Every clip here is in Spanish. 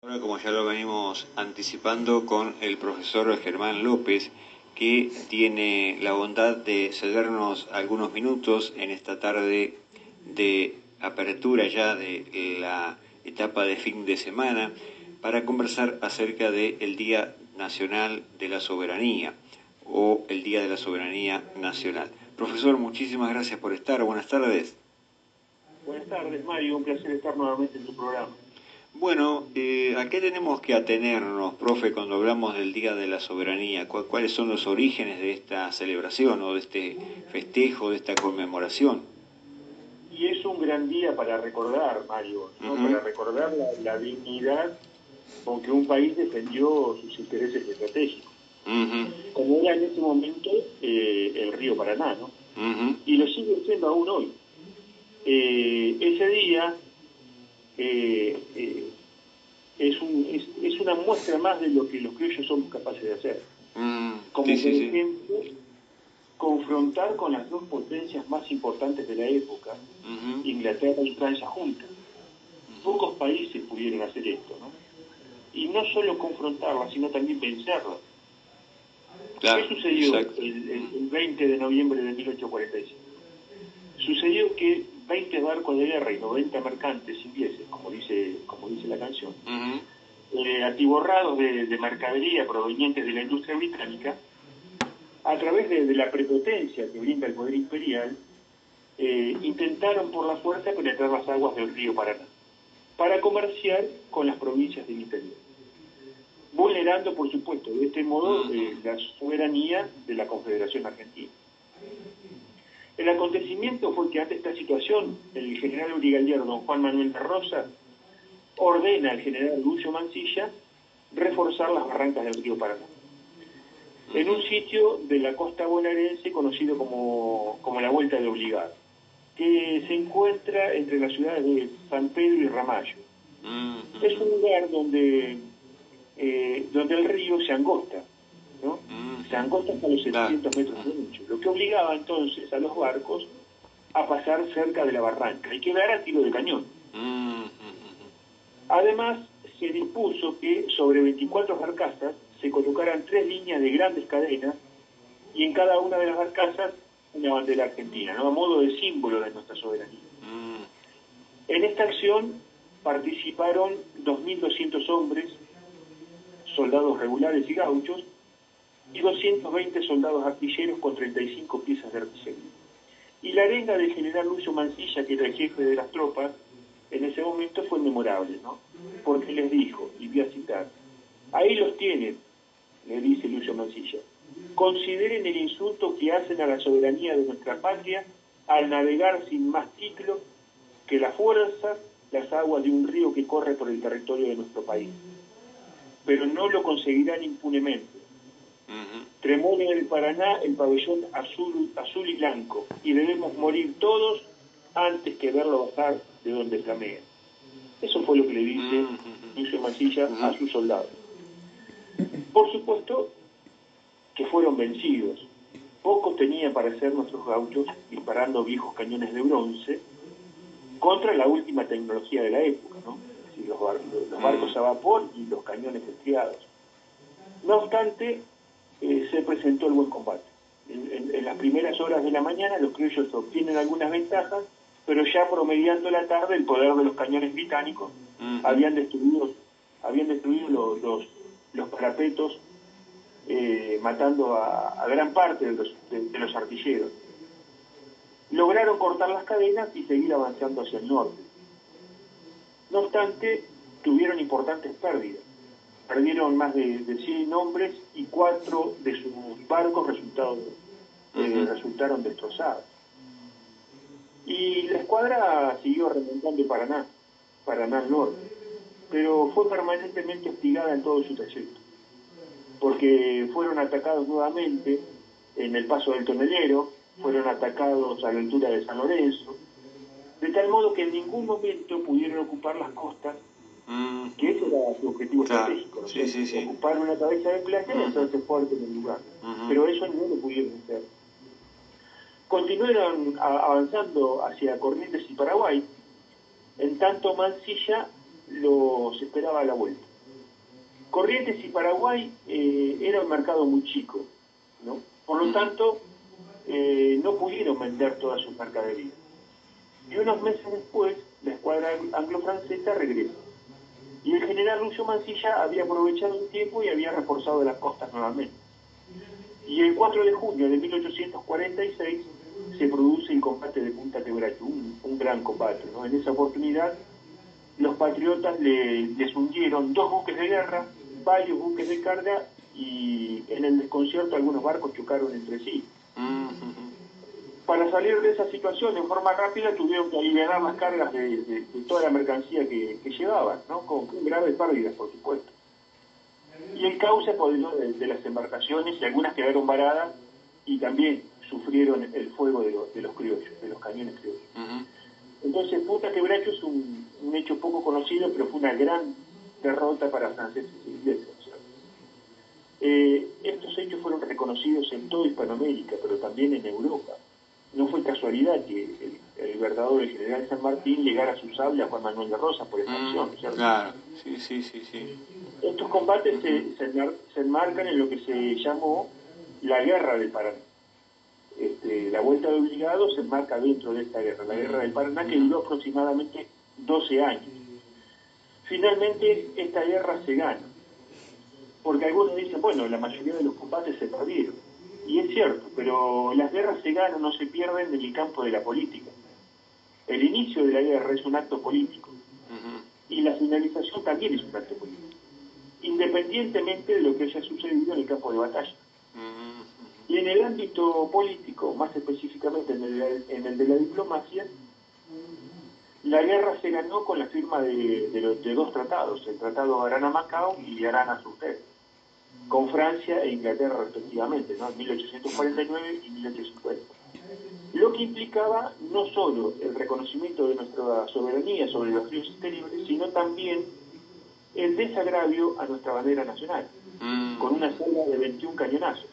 Ahora, como ya lo venimos anticipando con el profesor Germán López, que tiene la bondad de cedernos algunos minutos en esta tarde de apertura ya de la etapa de fin de semana, para conversar acerca del Día Nacional de la Soberanía, o el Día de la Soberanía Nacional. Profesor, muchísimas gracias por estar. Buenas tardes. Buenas tardes, Mario. Un placer estar nuevamente en tu programa. Bueno, ¿a qué tenemos que atenernos, profe, cuando hablamos del Día de la Soberanía? ¿Cuáles son los orígenes de esta celebración o de este festejo, de esta conmemoración? Y es un gran día para recordar, Mario, ¿no? Para recordar la dignidad con que un país defendió sus intereses estratégicos, como era en ese momento el río Paraná, ¿no? Y lo sigue siendo aún hoy. Ese día es una muestra más de lo que los criollos somos capaces de hacer. Como por ejemplo, confrontar con las dos potencias más importantes de la época, Inglaterra y Francia juntas. Pocos países pudieron hacer esto, ¿no? Y no solo confrontarlas, sino también vencerlas. Claro, ¿Qué sucedió el 20 de noviembre de 1845? Sucedió que 20 barcos de guerra y 90 mercantes ingleses, como dice la canción, atiborrados de mercadería provenientes de la industria británica, a través de la prepotencia que brinda el poder imperial, intentaron por la fuerza penetrar las aguas del río Paraná para comerciar con las provincias del interior, vulnerando, por supuesto, de este modo la soberanía de la Confederación Argentina. El acontecimiento fue que ante esta situación, el general brigadier don Juan Manuel de Rosa ordena al general Lucio Mansilla reforzar las barrancas del río Paraná, en un sitio de la costa bonaerense conocido como la Vuelta de Obligado, que se encuentra entre las ciudades de San Pedro y Ramallo. Es un lugar donde el río se angosta, ¿no? Se angosta hasta los 700 metros de ancho, lo que obligaba entonces a los barcos a pasar cerca de la barranca y quedar a tiro de cañón. Además, se dispuso que sobre 24 barcazas se colocaran 3 líneas de grandes cadenas y en cada una de las barcazas una bandera argentina, ¿no? A modo de símbolo de nuestra soberanía. En esta acción participaron 2.200 hombres, soldados regulares y gauchos, y 220 soldados artilleros con 35 piezas de artillería. Y la arenga del general Lucio Mansilla, que era el jefe de las tropas, en ese momento fue memorable, ¿no? Porque les dijo, y voy a citar, ahí los tienen, le dice Lucio Mansilla, consideren el insulto que hacen a la soberanía de nuestra patria al navegar sin más ciclo que la fuerza, las aguas de un río que corre por el territorio de nuestro país. Pero no lo conseguirán impunemente. Tremole en el Paraná el pabellón azul y blanco, y debemos morir todos antes que verlo bajar de donde flamea. Eso fue lo que le dice Lucio Mansilla a sus soldados. Por supuesto que fueron vencidos. Pocos tenían para hacer nuestros gauchos disparando viejos cañones de bronce contra la última tecnología de la época, ¿no? Es decir, los barcos a vapor y los cañones estriados. No obstante, se presentó el buen combate. En las primeras horas de la mañana los criollos obtienen algunas ventajas, pero ya promediando la tarde el poder de los cañones británicos habían destruido los parapetos, matando a gran parte de los artilleros. Lograron cortar las cadenas y seguir avanzando hacia el norte. No obstante, tuvieron importantes pérdidas. Perdieron más de 100 hombres y 4 de sus barcos resultaron destrozados. Y la escuadra siguió remontando Paraná al norte, pero fue permanentemente hostigada en todo su trayecto, porque fueron atacados nuevamente en el paso del Tonelero, fueron atacados a la altura de San Lorenzo, de tal modo que en ningún momento pudieron ocupar las costas, que ese era su objetivo estratégico, ¿no? Ocupar una cabeza de playa y hacerse fuerte en el lugar. Pero eso no lo pudieron hacer. Continuaron avanzando hacia Corrientes y Paraguay, en tanto Mansilla los esperaba a la vuelta. Corrientes y Paraguay era un mercado muy chico, ¿no? Por lo tanto, no pudieron vender todas sus mercaderías. Y unos meses después, la escuadra anglo-francesa regresa. Y el general Lucio Mansilla había aprovechado un tiempo y había reforzado las costas nuevamente. Y el 4 de junio de 1846 se produce el combate de Punta Quebracho, un gran combate, ¿no? En esa oportunidad, los patriotas les hundieron 2 buques de guerra, varios buques de carga, y en el desconcierto algunos barcos chocaron entre sí. Para salir de esa situación en forma rápida tuvieron que aliviar las cargas de toda la mercancía que llevaban, ¿no? Con graves pérdidas, por supuesto. Y el caos se apoderó de las embarcaciones y algunas quedaron varadas y también sufrieron el fuego de los criollos, de los cañones criollos. Entonces, Punta Quebracho es un hecho poco conocido, pero fue una gran derrota para franceses e ingleses. Estos hechos fueron reconocidos en toda Hispanoamérica, pero también en Europa. No fue casualidad que el Libertador, el general San Martín, legara su sable a Juan Manuel de Rosas por esta acción, ¿cierto? Claro, sí. Estos combates se enmarcan en lo que se llamó la Guerra del Paraná. La Vuelta de Obligados se enmarca dentro de esta guerra, la Guerra del Paraná, que duró aproximadamente 12 años. Finalmente, esta guerra se gana, porque algunos dicen, bueno, la mayoría de los combates se perdieron. Y es cierto, pero las guerras se ganan, no se pierden en el campo de la política. El inicio de la guerra es un acto político, y la finalización también es un acto político, independientemente de lo que haya sucedido en el campo de batalla. Y en el ámbito político, más específicamente en el de la diplomacia, la guerra se ganó con la firma de 2 tratados, el Tratado Arana-Macao y Arana-Surtet, con Francia e Inglaterra respectivamente, ¿no? En 1849 y 1850. Lo que implicaba no solo el reconocimiento de nuestra soberanía sobre los ríos exteriores, sino también el desagravio a nuestra bandera nacional, con una salva de 21 cañonazos,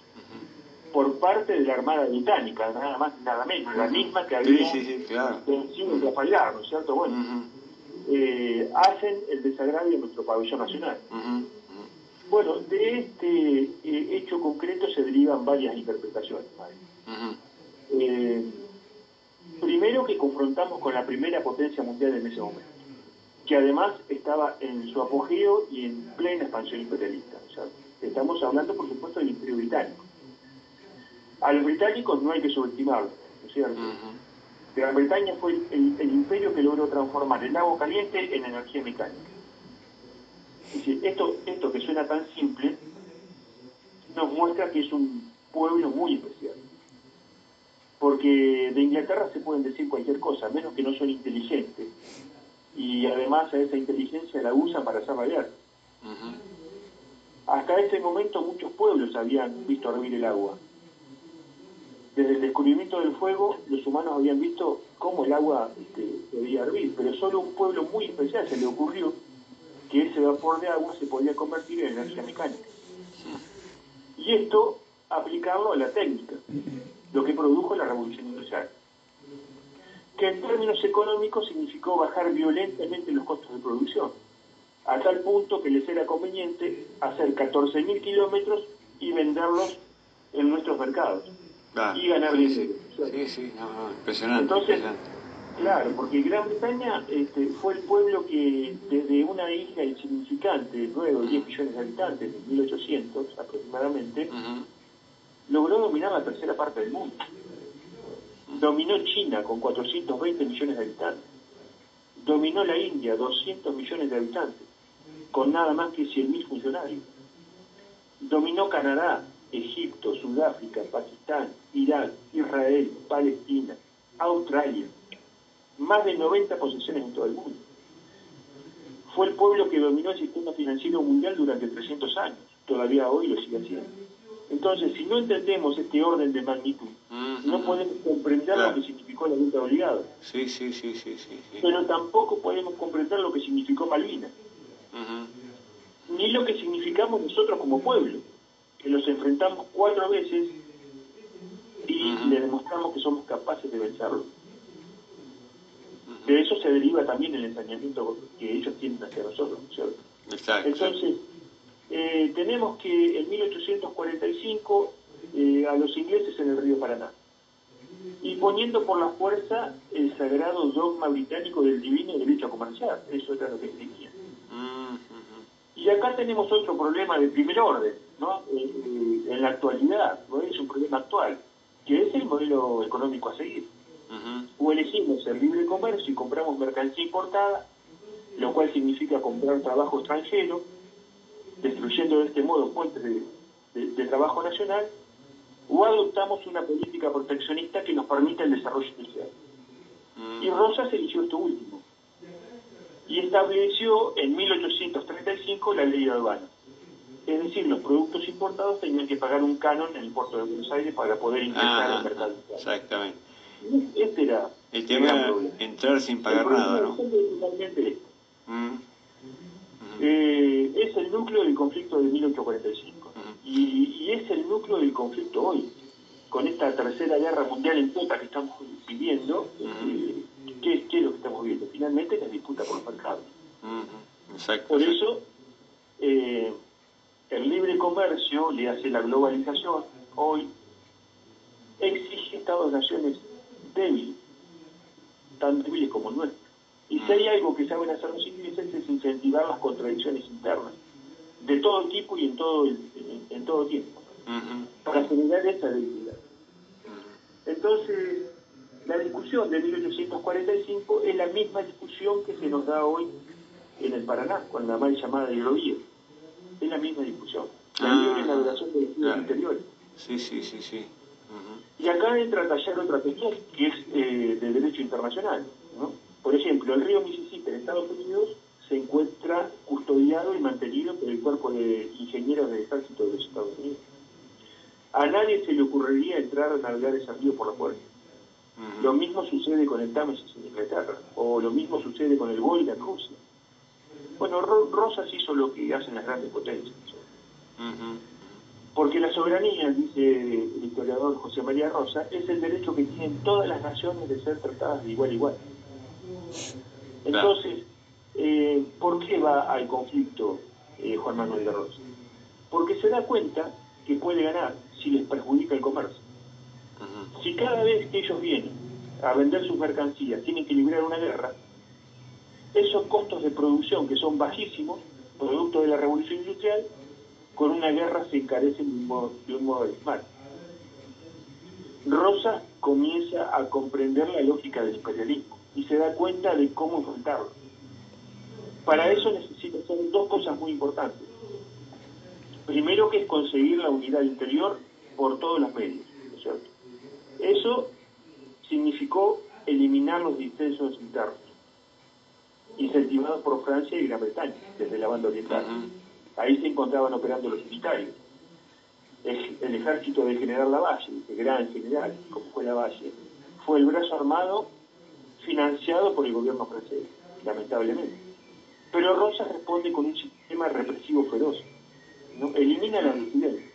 por parte de la Armada Británica, nada más y nada menos, la misma que había vencido en Trafalgar, ¿no es cierto? Bueno, hacen el desagravio a nuestro pabellón nacional. Bueno, de este hecho concreto se derivan varias interpretaciones. Primero, que confrontamos con la primera potencia mundial en ese momento, que además estaba en su apogeo y en plena expansión imperialista. O sea, estamos hablando, por supuesto, del Imperio Británico. A los británicos no hay que subestimarlos, ¿no es cierto? Gran Bretaña fue el imperio que logró transformar el agua caliente en energía mecánica. Es decir, esto que suena tan simple nos muestra que es un pueblo muy especial. Porque de Inglaterra se pueden decir cualquier cosa, menos que no son inteligentes. Y además a esa inteligencia la usan para hacer la guerra. Hasta ese momento muchos pueblos habían visto hervir el agua. Desde el descubrimiento del fuego, los humanos habían visto cómo el agua debía hervir, pero solo un pueblo muy especial se le ocurrió que ese vapor de agua se podía convertir en energía mecánica. Y esto, aplicarlo a la técnica, lo que produjo la Revolución Industrial, que en términos económicos significó bajar violentamente los costos de producción, a tal punto que les era conveniente hacer 14.000 kilómetros y venderlos en nuestros mercados. Y ganar dinero. Impresionante. Entonces, claro, porque Gran Bretaña fue el pueblo que desde una isla insignificante, luego 10 millones de habitantes, en 1800 aproximadamente, logró dominar la tercera parte del mundo. Dominó China con 420 millones de habitantes. Dominó la India, 200 millones de habitantes, con nada más que 100.000 funcionarios. Dominó Canadá, Egipto, Sudáfrica, Pakistán, Irak, Israel, Palestina, Australia. Más de 90 posesiones en todo el mundo. Fue el pueblo que dominó el sistema financiero mundial durante 300 años. Todavía hoy lo sigue haciendo. Entonces, si no entendemos este orden de magnitud, no podemos comprender lo que significó la lucha de obligados. Pero tampoco podemos comprender lo que significó Malvinas. Ni lo que significamos nosotros como pueblo, que los enfrentamos 4 veces y le demostramos que somos capaces de vencerlo. De eso se deriva también el ensañamiento que ellos tienen hacia nosotros, ¿cierto? Entonces, tenemos que en 1845 a los ingleses en el río Paraná, y poniendo por la fuerza el sagrado dogma británico del divino derecho a comerciar. Eso era lo que exigían. Y acá tenemos otro problema de primer orden, ¿no? En la actualidad, ¿no? Es un problema actual, que es el modelo económico a seguir. O elegimos el libre comercio y compramos mercancía importada, lo cual significa comprar trabajo extranjero, destruyendo de este modo fuentes de trabajo nacional, o adoptamos una política proteccionista que nos permita el desarrollo industrial. Y Rosas eligió esto último, y estableció en 1835 la ley de aduanas. Es decir, los productos importados tenían que pagar un canon en el puerto de Buenos Aires para poder ingresar al mercado. Exactamente. Este era el tema, era entrar sin pagar nada, ¿no? Es el núcleo del conflicto de 1845 y es el núcleo del conflicto hoy, con esta tercera guerra mundial en puta que estamos viviendo. ¿Qué es lo que estamos viendo? Finalmente la disputa por los mercados. Por eso el libre comercio, le hace la globalización hoy, exige Estados-naciones débiles, tan débiles como nuestros. Y si hay algo que saben hacer los ingleses es incentivar las contradicciones internas, de todo tipo y en todo tiempo, para generar esa debilidad. Entonces, la discusión de 1845 es la misma discusión que se nos da hoy en el Paraná, con la mal llamada hidrovía. Es la misma discusión. La libre navegación de los ríos interiores. Sí. Y acá entra a tallar otra cuestión, que es de derecho internacional, ¿no? Por ejemplo, el río Mississippi en Estados Unidos se encuentra custodiado y mantenido por el cuerpo de ingenieros del ejército de los Estados Unidos. A nadie se le ocurriría entrar a navegar ese río por la fuerza. Lo mismo sucede con el Támesis en Inglaterra, o lo mismo sucede con el Volga en Rusia. Bueno, Rosas hizo lo que hacen las grandes potencias. Porque la soberanía, dice el historiador José María Rosa, es el derecho que tienen todas las naciones de ser tratadas de igual a igual. Entonces, ¿por qué va al conflicto Juan Manuel de Rosas? Porque se da cuenta que puede ganar si les perjudica el comercio. Si cada vez que ellos vienen a vender sus mercancías tienen que librar una guerra, esos costos de producción que son bajísimos, producto de la revolución industrial, con una guerra se encarecen de un modo abismal. Rosas comienza a comprender la lógica del imperialismo y se da cuenta de cómo enfrentarlo. Para eso necesita hacer dos cosas muy importantes. Primero, que es conseguir la unidad interior por todos los medios, ¿no es cierto? Eso significó eliminar los disensos internos, incentivados por Francia y Gran Bretaña, desde la banda oriental. Ahí se encontraban operando los unitarios. El ejército del general Lavalle, el gran general, como fue Lavalle, fue el brazo armado financiado por el gobierno francés, lamentablemente. Pero Rosas responde con un sistema represivo feroz, ¿no? Elimina la disidencia.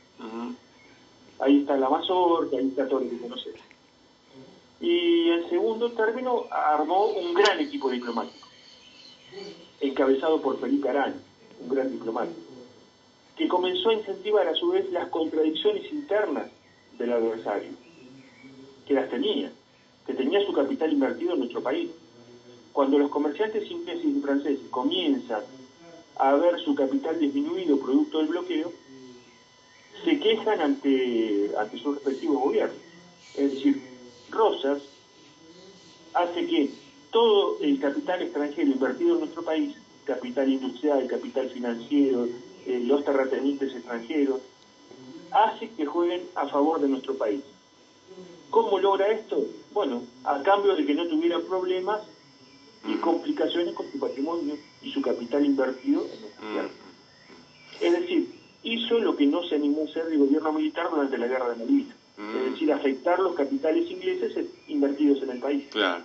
Ahí está la mazorca, ahí está todo lo que conocemos. Y en segundo término, armó un gran equipo diplomático, encabezado por Felipe Araña, un gran diplomático, que comenzó a incentivar a su vez las contradicciones internas del adversario, que las tenía, que tenía su capital invertido en nuestro país. Cuando los comerciantes ingleses y franceses comienzan a ver su capital disminuido producto del bloqueo, se quejan ante sus respectivos gobiernos. Es decir, Rosas hace que todo el capital extranjero invertido en nuestro país, capital industrial, capital financiero, los terratenientes extranjeros, hace que jueguen a favor de nuestro país. ¿Cómo logra esto? Bueno, a cambio de que no tuviera problemas y complicaciones con su patrimonio y su capital invertido en nuestra tierra. Es decir, hizo lo que no se animó a hacer el gobierno militar durante la guerra de Malvinas. Es decir, afectar los capitales ingleses invertidos en el país. Claro.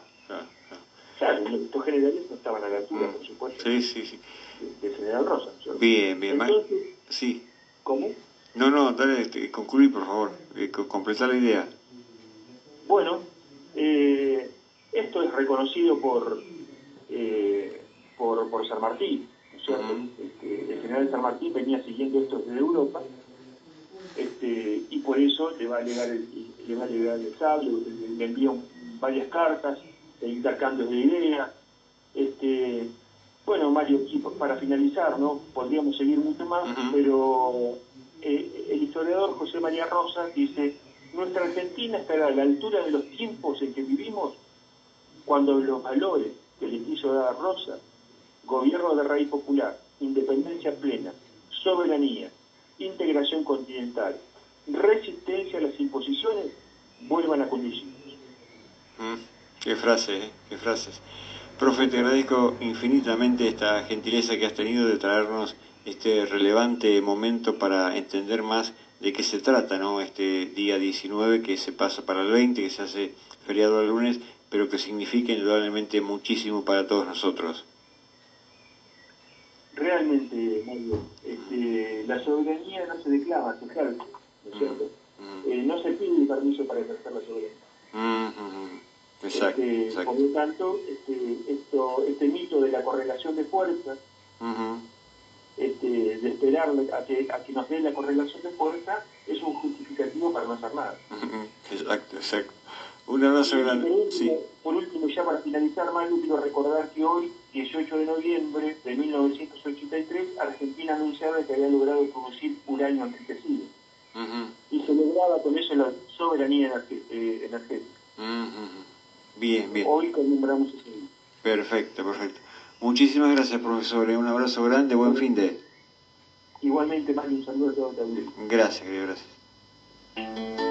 Claro, estos generales no estaban a la altura, por supuesto, Sí. del general Rosas. Bien. Entonces, sí. ¿cómo? No, dale, concluí, por favor. Completar la idea. Bueno, esto es reconocido por San Martín, ¿no es sea, el general San Martín venía siguiendo esto desde Europa, y por eso le va a llegar el sable, le envía varias cartas de intercambios de ideas. Bueno, Mario, y para finalizar, ¿no? Podríamos seguir mucho más, pero el historiador José María Rosas dice: nuestra Argentina estará a la altura de los tiempos en que vivimos cuando los valores que le quiso dar Rosas, gobierno de raíz popular, independencia plena, soberanía, integración continental, resistencia a las imposiciones, vuelvan a conducirnos. Qué frase, qué frases. Profe, te agradezco infinitamente esta gentileza que has tenido de traernos este relevante momento para entender más de qué se trata, ¿no? Este día 19 que se pasa para el 20, que se hace feriado el lunes, pero que significa indudablemente muchísimo para todos nosotros. Realmente, Mario, la soberanía no se declama, se ejerce, ¿no es cierto? No se pide permiso para ejercer la soberanía. Exacto, exacto. Por lo tanto, este mito de la correlación de fuerzas, de esperar a que nos dé la correlación de fuerza, es un justificativo para no hacer nada. Exacto, exacto. Un abrazo grande. Por último, ya para finalizar, Mario, quiero recordar que hoy, 18 de noviembre de 1983, Argentina anunciaba que había logrado producir uranio enriquecido. Y celebraba con eso la soberanía energética. Bien, bien. Hoy conmemoramos ese día. Perfecto, perfecto. Muchísimas gracias, profesor. Un abrazo grande, buen fin de... Igualmente, Mario, un saludo a todos. Gracias, querido, gracias.